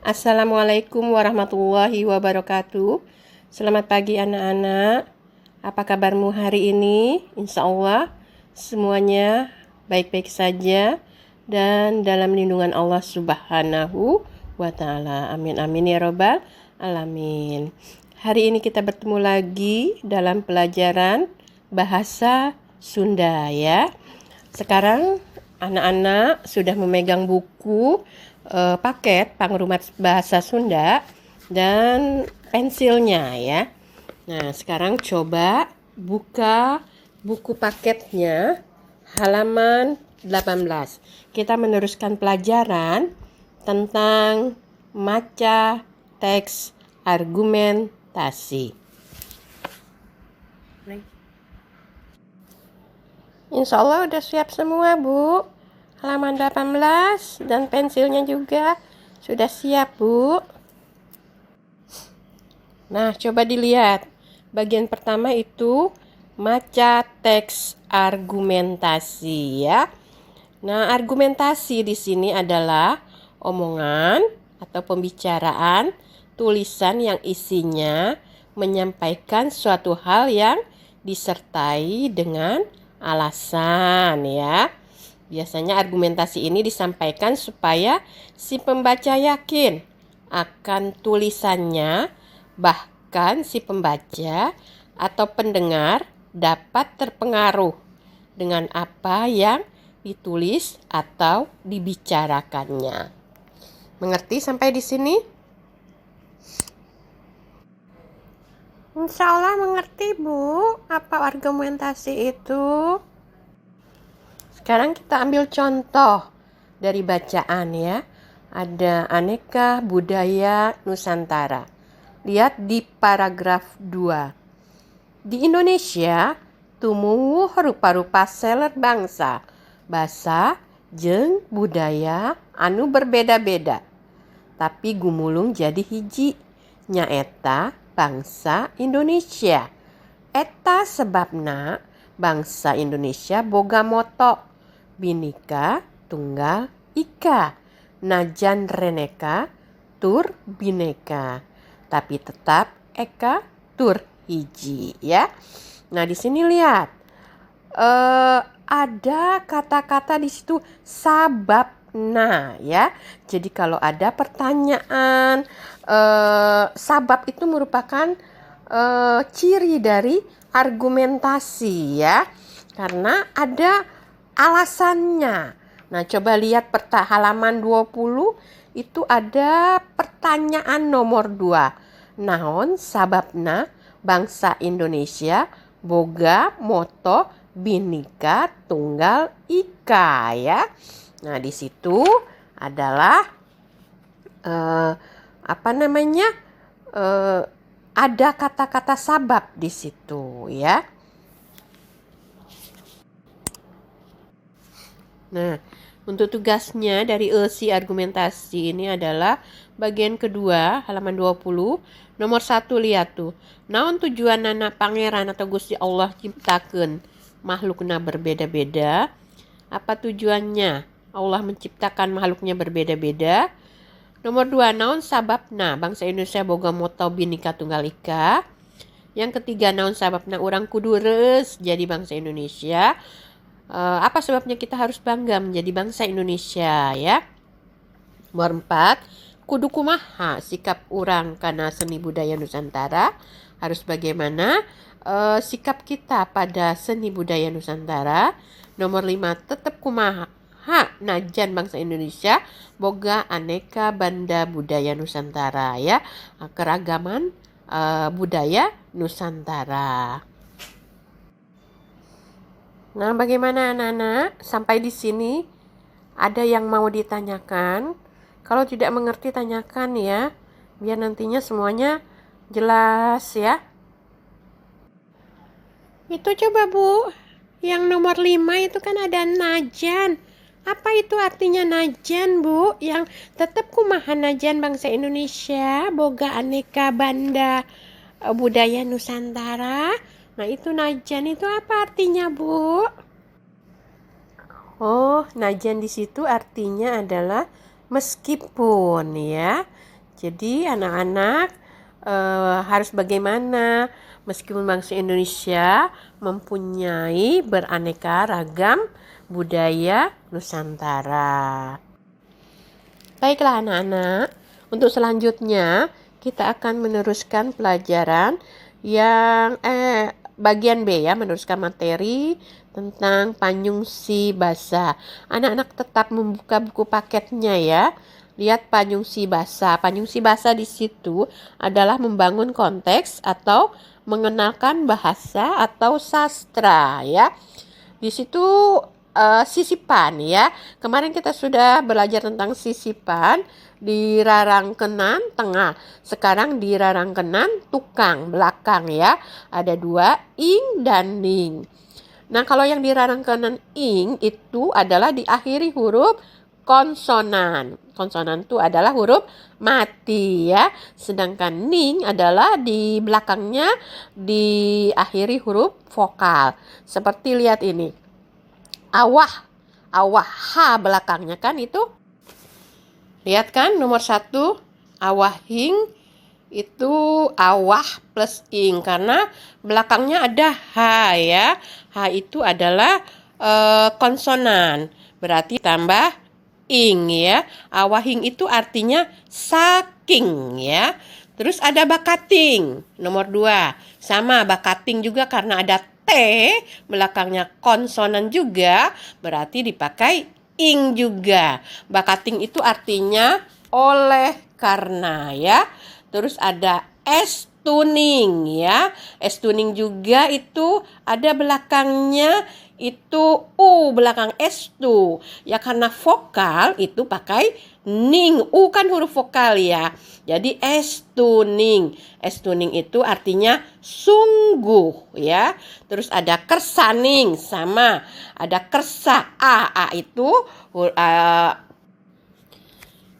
Assalamualaikum warahmatullahi wabarakatuh. Selamat pagi anak-anak. Apa kabarmu hari ini? Insya Allah semuanya baik-baik saja dan dalam lindungan Allah Subhanahu wa Ta'ala. Amin amin ya robbal alamin. Hari ini kita bertemu lagi dalam pelajaran bahasa Sunda ya. Sekarang anak-anak sudah memegang buku paket Pangrumat Bahasa Sunda dan pensilnya ya. Nah, sekarang coba buka buku paketnya halaman 18. Kita meneruskan pelajaran tentang maca teks argumentasi. Insya Allah udah siap semua, Bu. Halaman 18 dan pensilnya juga sudah siap, Bu. Nah, coba dilihat. Bagian pertama itu maca teks argumentasi ya. Nah, argumentasi di sini adalah omongan atau pembicaraan, tulisan yang isinya menyampaikan suatu hal yang disertai dengan alasan ya. Biasanya argumentasi ini disampaikan supaya si pembaca yakin akan tulisannya, bahkan si pembaca atau pendengar dapat terpengaruh dengan apa yang ditulis atau dibicarakannya. Mengerti sampai di sini? Insya Allah mengerti, Bu. Apa argumentasi itu? Sekarang kita ambil contoh dari bacaan ya. Ada aneka budaya Nusantara. Lihat di paragraf 2. Di Indonesia, tumuh rupa-rupa seler bangsa, basa, jeung budaya anu berbeda-beda. Tapi gumulung jadi hiji, nyaeta bangsa Indonesia. Eta sebabna bangsa Indonesia boga moto Bhinneka Tunggal Ika, najan reneka tur bineka, tapi tetap eka tur hiji ya. Nah, di sini lihat ada kata-kata di situ sababna ya. Jadi kalau ada pertanyaan, sabab itu merupakan ciri dari argumentasi ya, karena ada alasannya. Nah, coba lihat halaman 20 itu ada pertanyaan nomor 2. Naon sababna bangsa Indonesia boga moto Bhinneka Tunggal Ika ya. Nah, di situ adalah ada kata-kata sabab di situ ya. Nah, untuk tugasnya dari isi argumentasi ini adalah bagian kedua halaman 20. Nomor 1 lihat tuh. Naon tujuan anak pangeran atau Gusti Allah ciptakeun makhlukna berbeda-beda? Apa tujuannya Allah menciptakan makhluknya berbeda-beda? Nomor 2, naon sababna bangsa Indonesia boga moto Bhinneka Tunggal Ika? Yang ketiga, naon sababna urang kudu reus jadi bangsa Indonesia? Apa sebabnya kita harus bangga menjadi bangsa Indonesia ya? Nomor 4, kudu kumaha sikap urang kana seni budaya Nusantara? Harus bagaimana sikap kita pada seni budaya Nusantara? Nomor 5, tetap kumaha najan bangsa Indonesia boga aneka banda budaya Nusantara ya, keragaman budaya Nusantara. Nah, bagaimana anak-anak? Sampai di sini ada yang mau ditanyakan? Kalau tidak mengerti tanyakan ya, biar nantinya semuanya jelas ya. Itu coba Bu, yang nomor 5 itu kan ada najan. Apa itu artinya najan, Bu? Yang tetap kumaha najan bangsa Indonesia boga aneka banda budaya Nusantara. Nah, itu najan itu apa artinya, Bu? Oh, najan di situ artinya adalah meskipun ya. Jadi anak-anak harus bagaimana meskipun bangsa Indonesia mempunyai beraneka ragam budaya Nusantara. Baiklah anak-anak, untuk selanjutnya kita akan meneruskan pelajaran yang bagian B ya, meneruskan materi tentang Panyungsi Basa. Anak-anak tetap membuka buku paketnya ya. Lihat Panyungsi Basa. Panyungsi Basa di situ adalah membangun konteks atau mengenalkan bahasa atau sastra ya. Di situ sisipan ya. Kemarin kita sudah belajar tentang sisipan di rarangkenan tengah. Sekarang di rarangkenan tukang belakang ya. Ada 2, ing dan ning. Nah, kalau yang di rarangkenan ing itu adalah diakhiri huruf konsonan. Konsonan itu adalah huruf mati ya. Sedangkan ning adalah di belakangnya diakhiri huruf vokal. Seperti lihat ini. Awah, awah, ha belakangnya kan itu. Lihat kan nomor 1, awahing itu awah plus ing karena belakangnya ada ha ya. Ha itu adalah konsonan, berarti tambah ing ya. Awahing itu artinya saking ya. Terus ada bakating nomor 2, sama bakating juga karena ada T belakangnya konsonan juga, berarti dipakai ing juga. Bakating itu artinya oleh karena ya. Terus ada es tuning ya. Es tuning juga itu ada belakangnya itu u belakang es tu. Ya karena vokal itu pakai ning. U kan huruf vokal ya. Jadi es tuning. Es tuning itu artinya sungguh ya. Terus ada kersaning sama. Ada kersa. A itu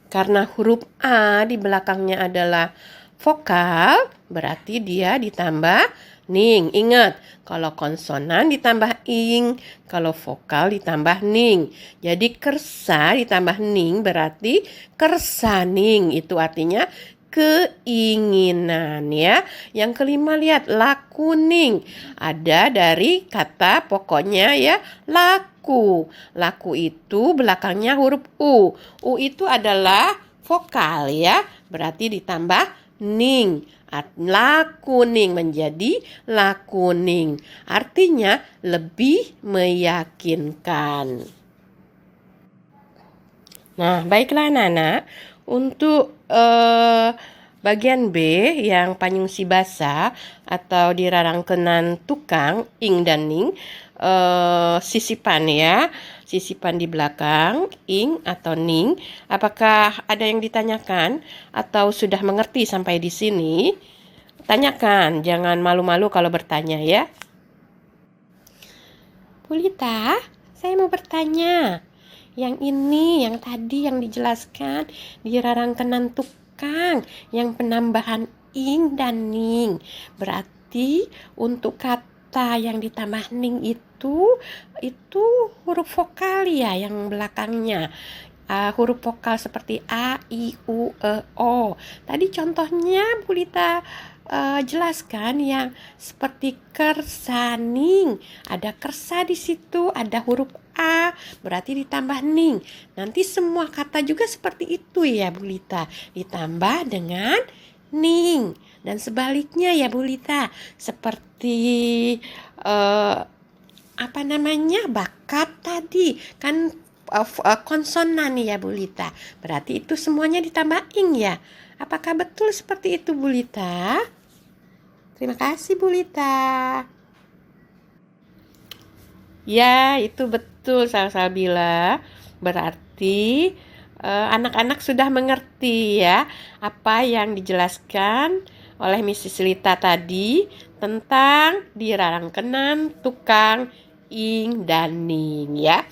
karena huruf A di belakangnya adalah vokal, berarti dia ditambah ning. Ingat, kalau konsonan ditambah ing, kalau vokal ditambah ning. Jadi kersa ditambah ning berarti kersaning. Itu artinya keinginan ya. Yang kelima lihat lakuning. Ada dari kata pokoknya ya, laku. Laku itu belakangnya huruf U. U itu adalah vokal ya. Berarti ditambah ning. Lakuning menjadi lakuning. Artinya lebih meyakinkan. Nah, baiklah anak-anak. Untuk bagian B yang Panyungsi Basa atau di rarangkenan tukang, ing dan ning, sisipan ya. Sisipan di belakang, ing atau ning. Apakah ada yang ditanyakan atau sudah mengerti sampai di sini? Tanyakan, jangan malu-malu kalau bertanya ya. Bulita, saya mau bertanya. Yang ini, yang tadi yang dijelaskan di rarangkenan tukang, yang penambahan ing dan ning. Berarti untuk kata yang ditambah ning itu huruf vokal ya yang belakangnya. Huruf vokal seperti A, I, U, E, O. Tadi contohnya Bulita jelaskan yang seperti kersaning. Ada kersa di situ, ada huruf A, berarti ditambah ning. Nanti semua kata juga seperti itu ya Bulita, ditambah dengan ning. Dan sebaliknya ya Bulita, seperti bakat tadi kan konsonan ya Bulita. Berarti itu semuanya ditambah ing ya. Apakah betul seperti itu Bulita? Terima kasih Bulita. Ya, itu betul Salsabila. Berarti anak-anak sudah mengerti ya apa yang dijelaskan oleh Mrs. Lita tadi tentang di rarangkenan tukang, ing dan ning ya.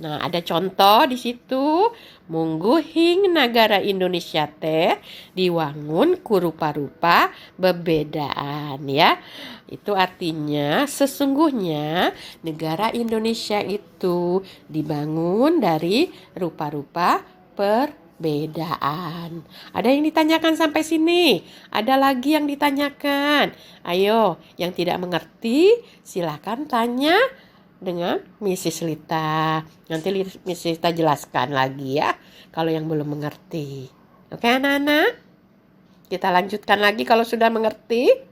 Nah, ada contoh di situ. Mungguhing nagara Indonesia teh diwangun ku rupa-rupa bebedaan ya. Itu artinya sesungguhnya negara Indonesia itu dibangun dari rupa-rupa perbedaan. Ada yang ditanyakan sampai sini? Ada lagi yang ditanyakan? Ayo, yang tidak mengerti silakan tanya dengan Mrs. Lita. Nanti Mrs. Lita jelaskan lagi ya kalau yang belum mengerti. Oke anak-anak? Kita lanjutkan lagi kalau sudah mengerti.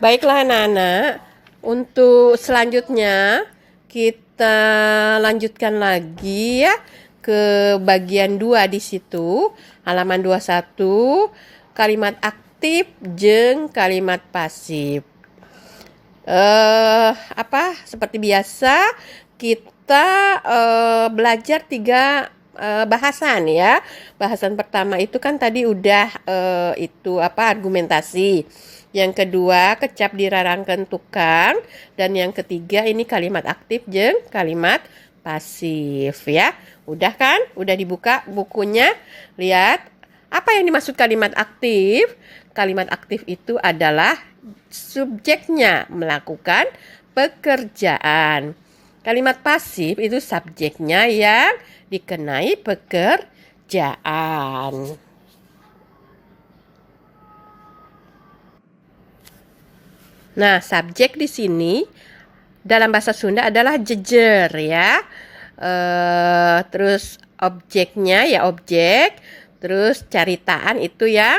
Baiklah anak-anak, untuk selanjutnya kita lanjutkan lagi ya ke bagian 2 di situ, halaman 21, kalimat aktif jeung kalimat pasif. Seperti biasa kita belajar 3 bahasan ya. Bahasan pertama itu kan tadi udah argumentasi. Yang kedua, kecap dirarangkeun tukang. Dan yang ketiga, ini kalimat aktif jeung kalimat pasif ya. Udah kan? Udah dibuka bukunya. Lihat, apa yang dimaksud kalimat aktif? Kalimat aktif itu adalah subjeknya melakukan pekerjaan. Kalimat pasif itu subjeknya yang dikenai pekerjaan. Nah, subjek di sini dalam bahasa Sunda adalah jejer ya. Terus objeknya ya objek. Terus caritaan itu yang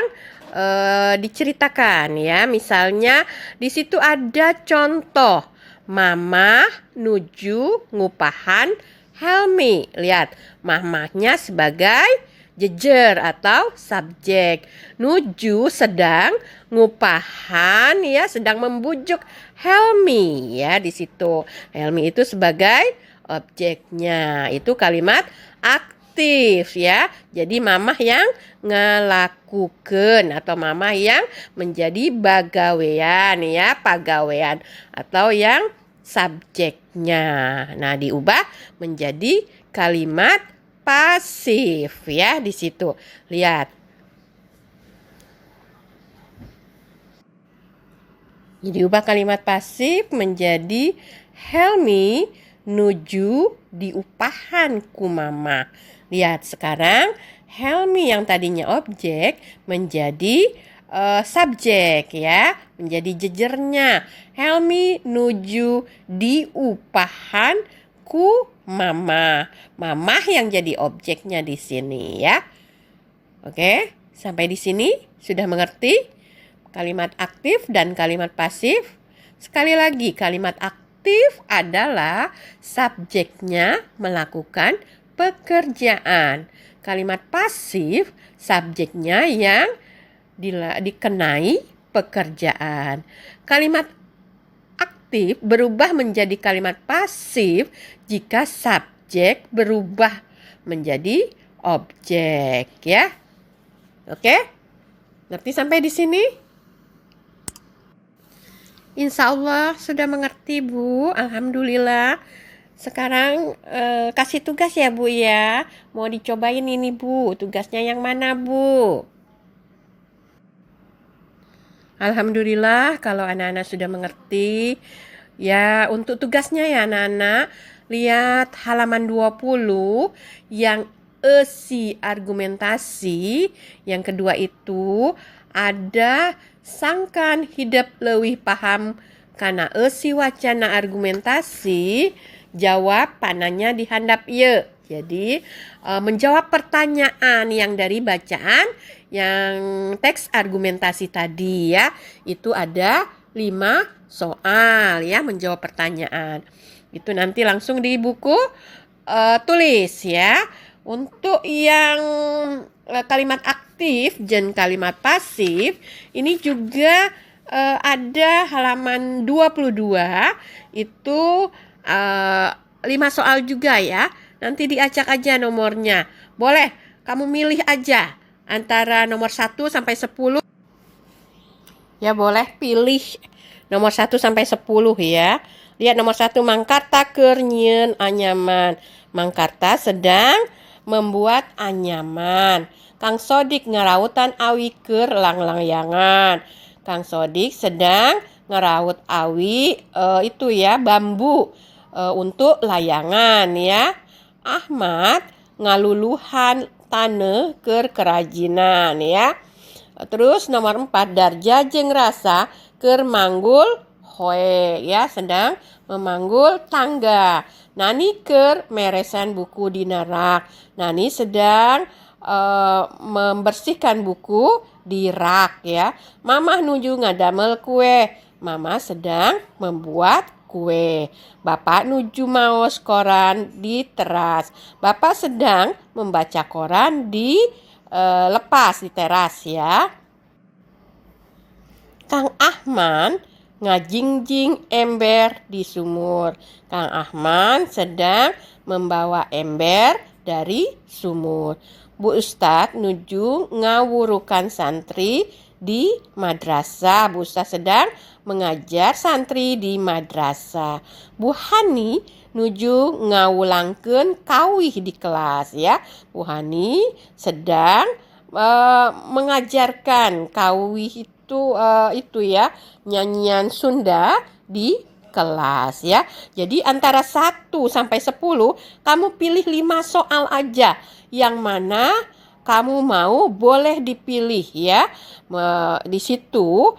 diceritakan ya. Misalnya di situ ada contoh Mama nuju ngupahan Helmi. Lihat, mamahnya sebagai jejer atau subjek. Nuju sedang ngupahan ya, sedang membujuk Helmi ya di situ. Helmi itu sebagai objeknya. Itu kalimat aktif ya. Jadi mamah yang ngelakukan atau mamah yang menjadi bagawean ya, pagawean atau yang subjeknya. Nah, diubah menjadi kalimat pasif ya di situ. Lihat. Jadi ubah kalimat pasif menjadi Helmi nuju diupahan ku mama. Lihat sekarang Helmi yang tadinya objek menjadi subjek ya, menjadi jejernya. Helmi nuju diupahan ku mama. Mama yang jadi objeknya di sini ya. Oke, sampai di sini sudah mengerti kalimat aktif dan kalimat pasif? Sekali lagi, kalimat aktif adalah subjeknya melakukan pekerjaan. Kalimat pasif subjeknya yang dikenai pekerjaan. Kalimat aktif berubah menjadi kalimat pasif jika subjek berubah menjadi objek ya. Oke? Ngerti sampai di sini? Insya Allah sudah mengerti Bu. Alhamdulillah. Sekarang kasih tugas ya Bu ya. Mau dicobain ini Bu. Tugasnya yang mana Bu? Alhamdulillah kalau anak-anak sudah mengerti. Ya, untuk tugasnya ya anak-anak, lihat halaman 20 yang isi argumentasi. Yang kedua itu ada sangkan hidup leuwih paham karena isi wacana argumentasi. Jawab pananya di handap ieu. Jadi menjawab pertanyaan yang dari bacaan yang teks argumentasi tadi ya. Itu ada 5 soal ya, menjawab pertanyaan. Itu nanti langsung di buku tulis ya. Untuk yang kalimat aktif dan kalimat pasif ini juga ada halaman 22 itu 5 soal juga ya. Nanti diacak aja nomornya. Boleh kamu milih aja antara nomor 1 sampai 10. Ya boleh pilih nomor 1 sampai 10 ya. Lihat nomor 1, Mangkarta keur nyieun anyaman. Mangkarta sedang membuat anyaman. Kang Sodik ngerautan awi keur lang-langyangan. Kang Sodik sedang ngeraut awi itu ya bambu untuk layangan ya. Ahmad ngaluluhan tanah ke kerajinan ya. Terus nomor 4, Darja jeung Rasa keur manggul hoe ya, sedang memanggul tangga. Nani keur meresan buku di rak. Nani sedang membersihkan buku di rak ya. Mamah nuju ngadamel kue. Mama sedang membuat kue. Bapak nuju maos koran di teras. Bapak sedang membaca koran di lepas di teras ya. Kang Ahman ngajingjing ember di sumur. Kang Ahman sedang membawa ember dari sumur. Bu Ustadz nuju ngawurukan santri di madrasah. Bu Ustadz sedang mengajar santri di madrasah. Bu Hani nuju ngawulangkeun kawih di kelas ya. Bu Hani sedang mengajarkan kawih itu ya, nyanyian Sunda di kelas ya. Jadi antara 1 sampai 10 kamu pilih 5 soal aja. Yang mana kamu mau boleh dipilih ya. Di situ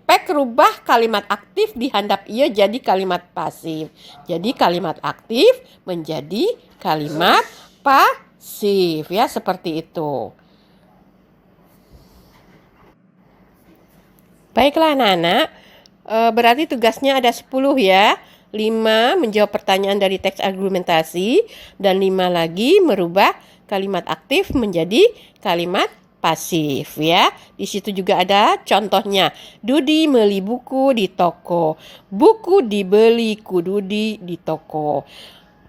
pek rubah kalimat aktif di handap ieu jadi kalimat pasif. Jadi kalimat aktif menjadi kalimat pasif ya, seperti itu. Baiklah anak-anak, berarti tugasnya ada 10 ya. 5 menjawab pertanyaan dari teks argumentasi dan 5 lagi merubah kalimat aktif menjadi kalimat pasif ya. Di situ juga ada contohnya. Dudi beli buku di toko. Buku dibeli ku Dudi di toko.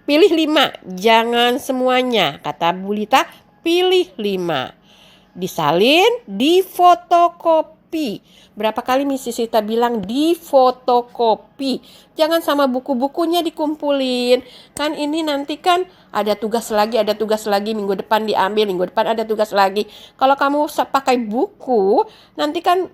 Pilih 5, jangan semuanya. Kata Bu Lita, pilih 5. Disalin, difotokopi. Berapa kali Miss Sita bilang difotokopi? Jangan sama buku-bukunya dikumpulin. Kan ini nanti kan ada tugas lagi, minggu depan diambil, minggu depan ada tugas lagi. Kalau kamu pakai buku, nanti kan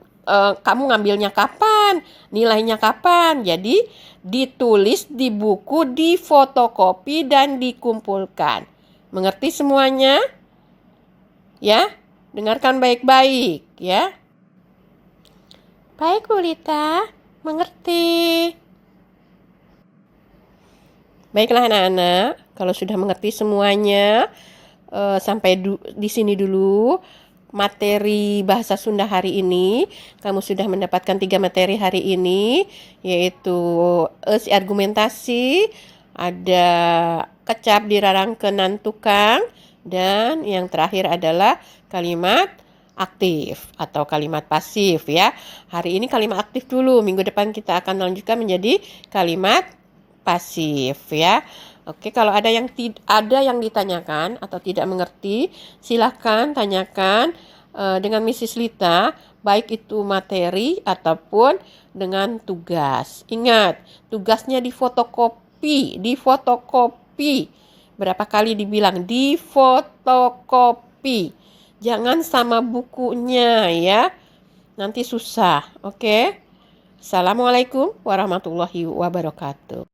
kamu ngambilnya kapan? Nilainya kapan? Jadi ditulis di buku, difotokopi dan dikumpulkan. Mengerti semuanya? Ya, dengarkan baik-baik ya. Baik Bu Lita, mengerti. Baiklah anak-anak, kalau sudah mengerti semuanya, sampai di sini dulu materi bahasa Sunda hari ini. Kamu sudah mendapatkan 3 materi hari ini, yaitu argumentasi, ada kecap dirarangkeunan tukang, dan yang terakhir adalah kalimat aktif atau kalimat pasif ya. Hari ini kalimat aktif dulu, minggu depan kita akan lanjutkan menjadi kalimat pasif ya. Oke, kalau ada yang ditanyakan atau tidak mengerti, silahkan tanyakan dengan Mrs. Lita, baik itu materi ataupun dengan tugas. Ingat, tugasnya difotokopi. Berapa kali dibilang difotokopi. Jangan sama bukunya ya. Nanti susah, oke? Assalamualaikum warahmatullahi wabarakatuh.